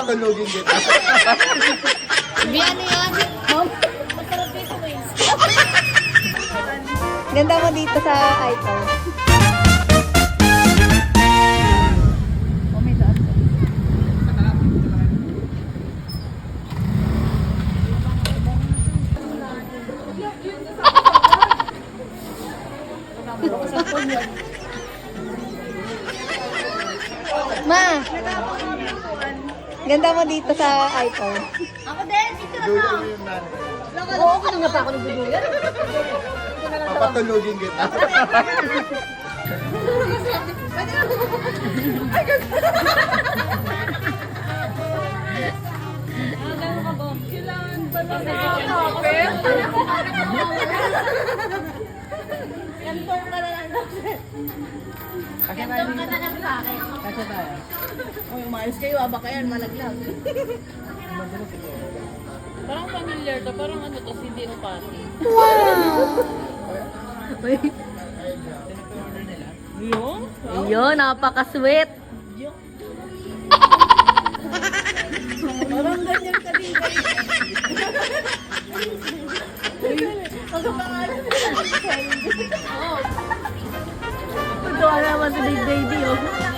Papatulogin kita. Biyan yan. Masarap dito Ganda mo dito sa iPhone. Ma, ganda mo dito sa iPhone. Ako din, dito na. Dulo mo yung nanay. Oo, ako nang pa ako nagduduyan. Papatulogin kita. Kailangan ba na confirm ka na lang daw. Confirm ka na lang sa akin. Kasi tayo. Uy, umayos kayo, baka yan, malaglag. Parang familiar to, parang ano to, hindi upati. Yun? Ayun, napaka-sweet. Parang ganyan ka din. Ang pangalan nila. Ito naman si Big Baby, oh.